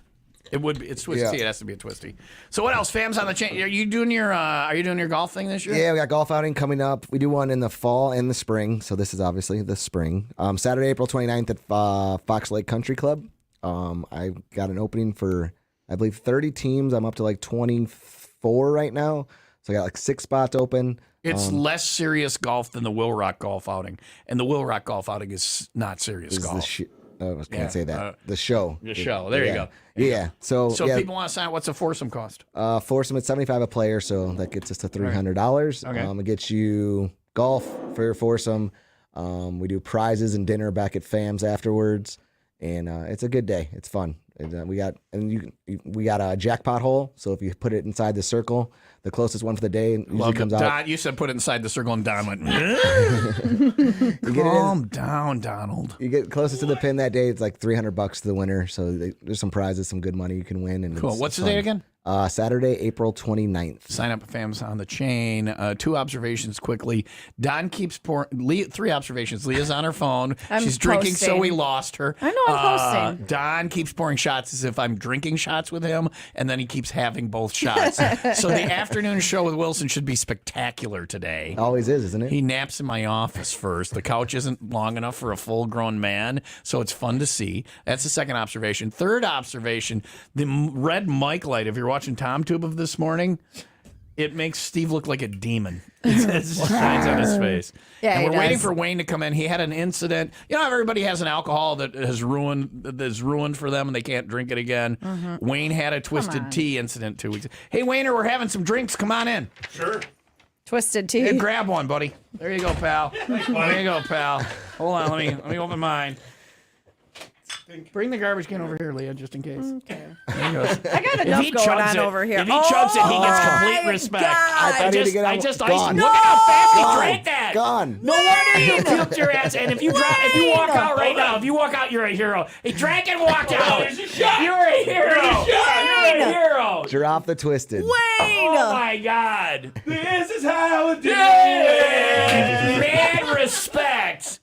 It would be. It's Twisted
Yeah.
Tea. It has to be a Twisty. So what else? Fam's on the chain. Are you doing your golf thing this year?
Yeah, we got golf outing coming up. We do one in the fall and the spring. So this is obviously the spring. Saturday, April 29th at Fox Lake Country Club. I got an opening for, I believe, 30 teams. I'm up to like 24 right now. So I got like 6 spots open.
It's less serious golf than the WIIL Rock golf outing, and the WIIL Rock golf outing is not serious
This is
golf.
I can't
Yeah,
say that. The show.
The show. There you go.
Yeah. So
So
yeah,
if people want to sign up, what's a foursome cost?
foursome at $75 a player, so that gets us to $300.
Okay.
It gets you golf for your foursome. We do prizes and dinner back at FAM's afterwards, and it's a good day. It's fun. And, we got a jackpot hole. So if you put it inside the circle, the closest one for the day usually comes out.
Don, you said put it inside the circle, and Don went.
You get it in-
Calm down, Donald.
You get closest to the pin that day. It's like $300 to the winner. So there's some prizes, some good money you can win. And
Cool.
it's
What's the
fun.
date again?
Saturday, April 29th.
Sign up at Fam's on the chain. 2 observations quickly. Don keeps pouring. 3 observations. Leah's on her phone.
I'm
She's drinking, so
posting.
we lost her.
I know I'm posting.
Don keeps pouring shots as if I'm drinking shots with him, and then he keeps having both shots. So the afternoon show with Wilson should be spectacular today.
Always is, isn't it?
He naps in my office first. The couch isn't long enough for a full-grown man, so it's fun to see. That's the second observation. Third observation, the red mic light, if you're watching TomTube of this morning, it makes Steve look like a demon. It just shines on his face.
Yeah,
and
he
we're waiting
does.
for Wayne to come in. He had an incident. You know how everybody has an alcohol that is ruined for them and they can't drink it again?
Mm-hmm.
Wayne had a Twisted Tea incident 2 weeks ago. Hey, Wayner, we're having some drinks. Come on in.
Twisted Tea.
Hey, grab one, buddy. There you go, pal. There you go, pal. Hold on, let me open mine. Bring the garbage can over here, Leah, just in case.
Okay.
There he goes.
I got enough going on over here.
If he chugs it, he gets
Oh
complete
my
respect.
God.
I thought he had to get
I
out-
just
Gone.
iced him. Look at how fast he
Gone.
drank that.
Gone.
No wonder you puked your ass. And if you walk out right now, if you walk out, you're a hero. He drank and walked out. You're a hero. You're a hero.
Drop the Twisted.
Oh my God.
This is how we do
Yeah. Mad respect.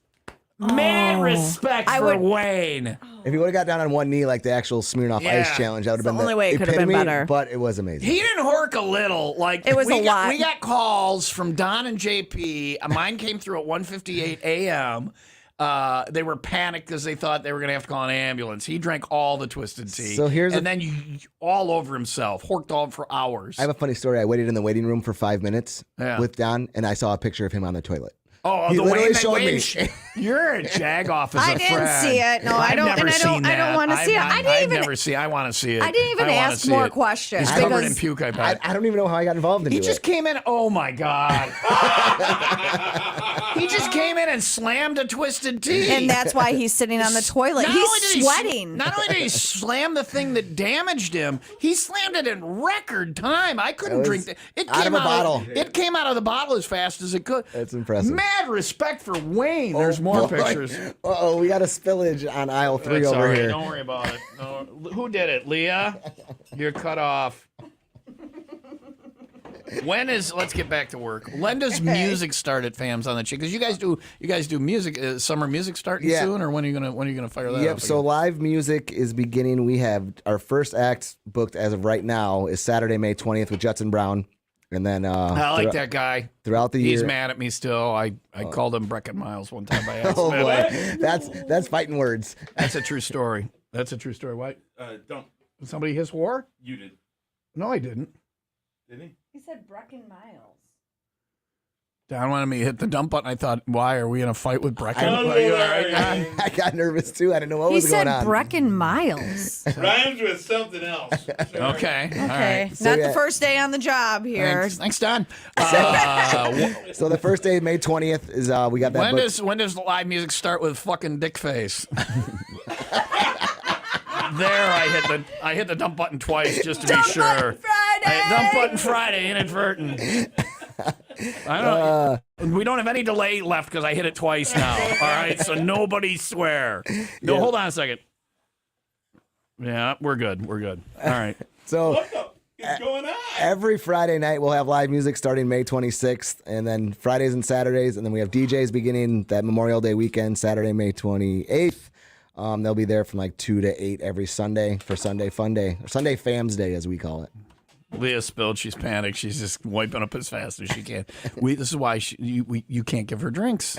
Mad respect
I
for
would-
Wayne.
If he would have got down on one knee like the actual Smirnoff
Yeah.
Ice challenge, that would have
the
been
only way it could have been
epitome,
better.
But it was amazing.
He didn't hork a little. Like
It was
we
a
got,
lot.
We got calls from Don and JP. Mine came through at 1:58 a.m. They were panicked because they thought they were going to have to call an ambulance. He drank all the Twisted Tea.
So here's
and then all over himself, horked all for hours.
I have a funny story. I waited in the waiting room for 5 minutes
Yeah.
with Don, and I saw a picture of him on the toilet.
Oh,
He
the
literally
Wayne,
showed me.
You're a jag-off as a
I didn't
friend.
see it. No, I
I've
don't-
Never
and I don't-
seen
I don't
that.
wanna see it. I didn't
I've
even-
never see. I want to see it.
I didn't even
wanna
ask
see
more
it.
questions
He's covered
because-
in puke. I
I
bet.
don't even know how I got involved in
He
it.
just came in. Oh my God! He just came in and slammed a Twisted Tea.
And that's why he's sitting on the toilet.
Not only did
He's
he
sweating.
Not only did he slam the thing that damaged him, he slammed it in record time. I couldn't
was
drink that. It
out
came
of a bottle.
It came out of the bottle as fast as it could.
That's impressive.
Mad respect for Wayne. There's more pictures.
Uh-oh, we got a spillage on aisle 3
That's all
over
right.
here.
Don't worry about it. No. Who did it, Leah? You're cut off. Let's get back to work. When does music start at Fams on the Chick? Because you guys do music, summer music starting
Yeah.
soon, or when are you gonna fire that up?
Yep, so
again?
live music is beginning. We have our first act booked as of right now is Saturday, May 20th with Judson Brown. And then
I like that guy.
throughout the
He's
year.
mad at me still. I called him Brecken Miles one time by accident.
Oh boy, that's fighting words.
That's a true story. That's a true story. What?
Don't.
Somebody hiss war?
You did.
No, I didn't.
Did he?
He said Brecken Miles.
Don wanted me to hit the dump button. I thought, why are we in a fight with Brecken?
I-
Are you all right, Don?
I got nervous too. I didn't know what
He
was going
said
on.
Brecken Miles.
Rhymes with something else.
Okay. All
Okay,
right.
So,
not
yeah.
the first day on the job here.
Thanks Don.
So the first day, May 20th, is we got that.
When does live music start with fucking dick face? There, I hit the dump button twice just to be
Dump
sure.
Button Friday!
Dump button Friday, inadvertent. I don't. We don't have any delay left because I hit it twice now. All right, so nobody swear. No, hold on a second. Yeah, we're good. We're good. All right.
So
What the is going on?
every Friday night we'll have live music starting May 26th, and then Fridays and Saturdays, and then we have DJs beginning that Memorial Day weekend, Saturday, May 28th. They'll be there from like 2 to 8 every Sunday for Sunday Fun Day, or Sunday Fams Day as we call it.
Leah spilled. She's panicked. She's just wiping up as fast as she can. This is why you can't give her drinks.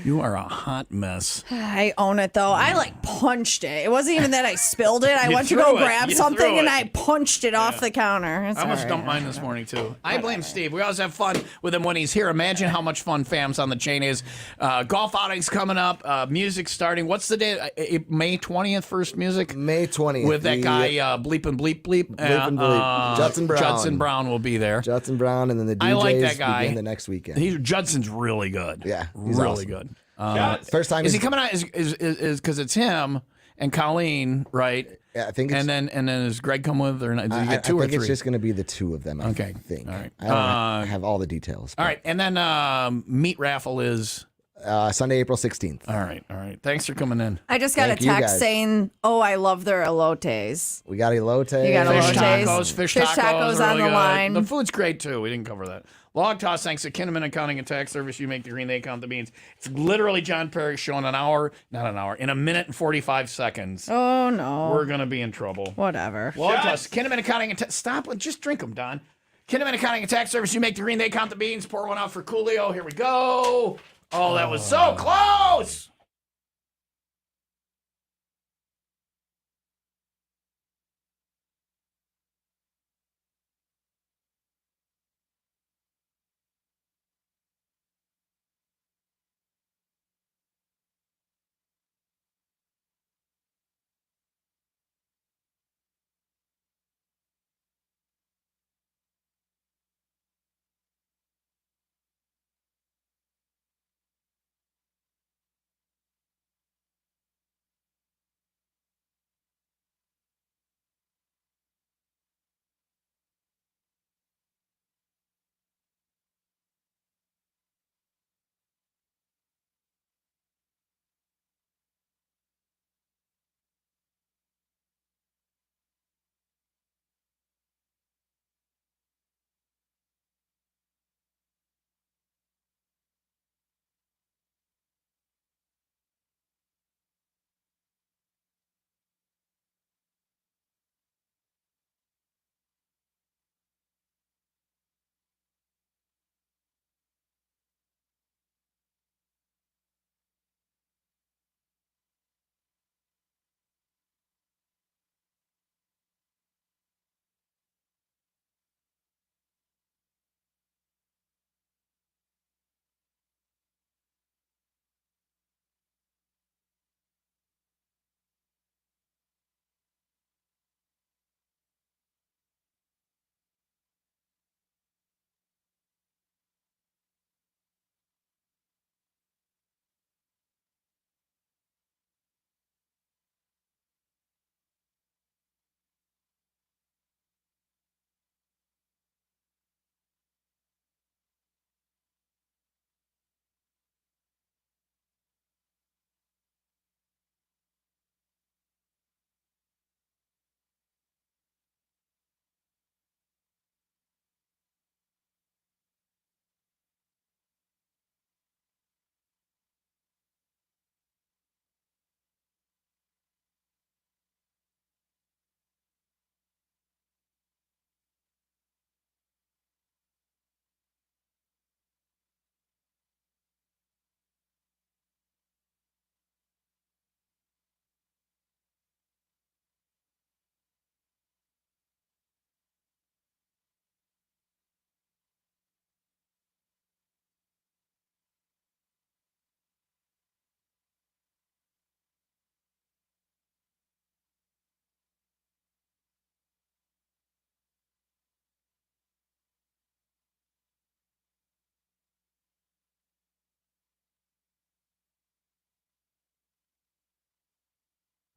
You are a hot mess.
I own it though. I like punched it. It wasn't even that I spilled it. I
You
went to
threw
go
it.
grab
You
something
threw
and
it.
I punched it off the counter. It's
I almost
all
dumped
right.
mine this morning, too. I blame Steve. We always have fun with him when he's here. Imagine how much fun Fams on the Chain is. Golf outings coming up. Music starting. What's the day? May 20th, first music?
May 20th.
With that guy, Bleep and Bleep Bleep.
Bleep and Bleep. Judson Brown.
Judson Brown will be there.
Judson Brown, and then the DJs
I like that guy.
begin the next weekend.
Judson's really good.
Yeah, he's
really
awesome.
good.
First time
Is he coming out? Is because it's him and Colleen, right?
Yeah, I think it's,
And then does Greg come with, or not? Did you
I
get two or
think
three?
it's just going to be the two of them. I
Okay.
think.
All right.
I don't have all the details.
All right, and then meat raffle is.
Sunday, April 16th.
All right. Thanks for coming in.
I just got
Thank
a
you,
text
guys.
saying, "Oh, I love their elotes."
We got elote.
You got
Fish
elotes.
tacos, fish
Fish
tacos,
tacos
are
on
really
the
good.
line.
The food's great too. We didn't cover that. Log toss, thanks to Kinnaman Accounting and Tax Service. You make the green, they count the beans. It's literally John Perry showing in a minute and 45 seconds.
Oh no.
We're gonna be in trouble.
Whatever.
Log toss, Kinnaman Accounting and stop it. Just drink them, Don. Kinnaman Accounting and Tax Service. You make the green, they count the beans. Pour one out for Coolio. Here we go. Oh, that was so close.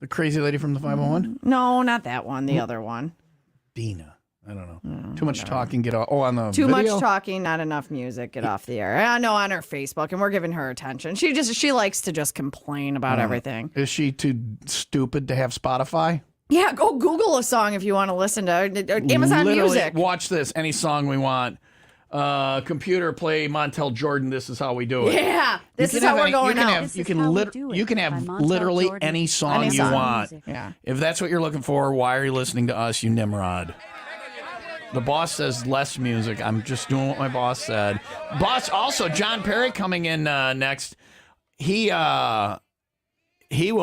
The crazy lady from the 501?
No, not that one. The other one.
Dina. I don't know. Too much talking. Get off. Oh, on the
Too
video?
much talking, not enough music. Get off the air. I know on her Facebook, and we're giving her attention. She likes to just complain about everything.
Is she too stupid to have Spotify?
Yeah, go Google a song if you want to listen to Amazon
Literally,
Music.
Watch this. Any song we want. Computer play Montel Jordan. This is how we do it.
Yeah, this
You
is
can
how
have
we're
any-
going
you can
out.
have,
This
you
is
can
how we
lit-
do it
you can
by
have
Montel
literally
Jordan.
any song
Any
you
song.
want.
Yeah.
If that's what you're looking for, why are you listening to us, you Nimrod? The boss says less music. I'm just doing what my boss said. Boss, also John Perry coming in next. He will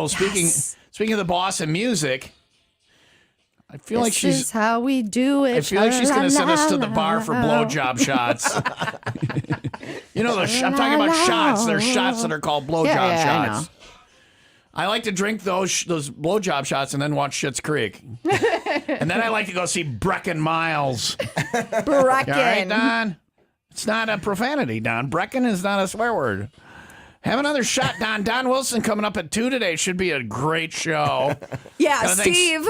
speaking of the boss and music. I feel like
This is how we do it.
I feel like she's going to send us to the
La,
bar for
la,
blowjob shots. You know, I'm talking about shots. There's shots that are called blowjob
Yeah, I
shots. I like to drink those blowjob shots and then watch Schitt's Creek. And then I like to go see Brecken Miles.
Brecken.
All right, Don? It's not a profanity, Don. Brecken is not a swear word. Have another shot, Don. Don Wilson coming up at 2 today. Should be a great show.
Yeah,
Gotta thank-
Steve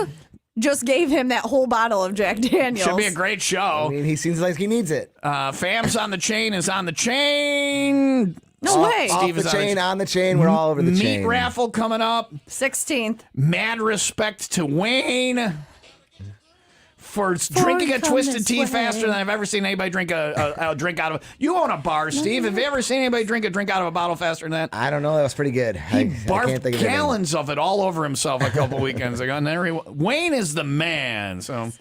just gave him that whole bottle of Jack Daniels.
Should be a great show.
I mean, he seems like he needs it.
Fam's on the chain is on the chain.
No way.
Off
Steve
the
is
chain, on the chain. We're all over the
Meat
chain.
raffle coming up.
16th.
Mad respect to Wayne for drinking a
come
twisted
this
tea
way.
faster than I've ever seen anybody drink a drink out of. You own a bar, Steve. Have you ever seen anybody drink a drink out of a bottle faster than that?
I don't know. That was pretty good.
He
I can't
barfed
think of it.
gallons of it all over himself a couple weekends ago. And Wayne is the man. So,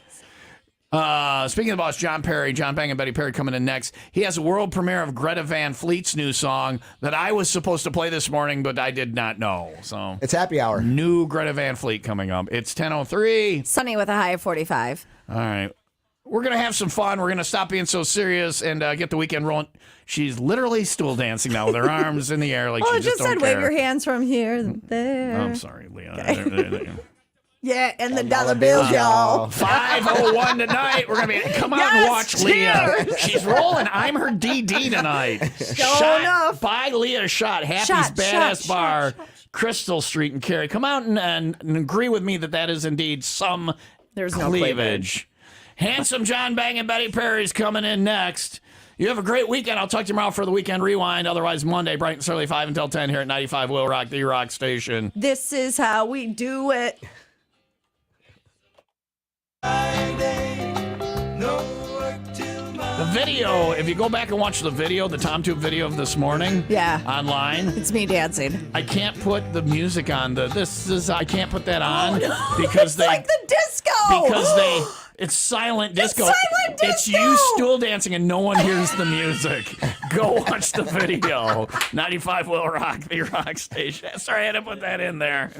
speaking of the boss, John Perry, John Bang and Betty Perry coming in next. He has a world premiere of Greta Van Fleet's new song that I was supposed to play this morning, but I did not know. So
It's happy hour.
new Greta Van Fleet coming up. It's 10:03.
Sunny with a high of 45.
All right. We're going to have some fun. We're going to stop being so serious and get the weekend rolling. She's literally stool dancing now with her arms in the air like
Oh,
she
it just
don't
said
care.
wave your hands from here to there.
I'm sorry, Leah.
Yeah, and the dollar bills, y'all.
5:01 tonight. We're going to be, come out and
Yes,
watch
cheers.
Leah. She's rolling. I'm her DD tonight.
enough.
Buy Leah a shot. Happy's
Shot,
Badass
shot,
Bar,
shot,
Crystal Street in Cary. Come out and agree with me that is indeed some
There's no
cleavage. Handsome John Bang and Betty Perry's coming in next. You have a great weekend. I'll talk to you tomorrow for the Weekend Rewind. Otherwise, Monday, bright and early, 5 until 10 here at 95 WIIL Rock, the rock station.
This is how we do it.
The video, if you go back and watch the video, the TomTube video of this morning,
Yeah.
online,
It's me dancing.
I can't put the music on. I can't put that on because
It's
they
like the disco.
it's silent disco.
silent
It's
disco!
you stool dancing and no one hears the music. Go watch the video. 95 WIIL Rock, the rock station. Sorry, I had to put that in there.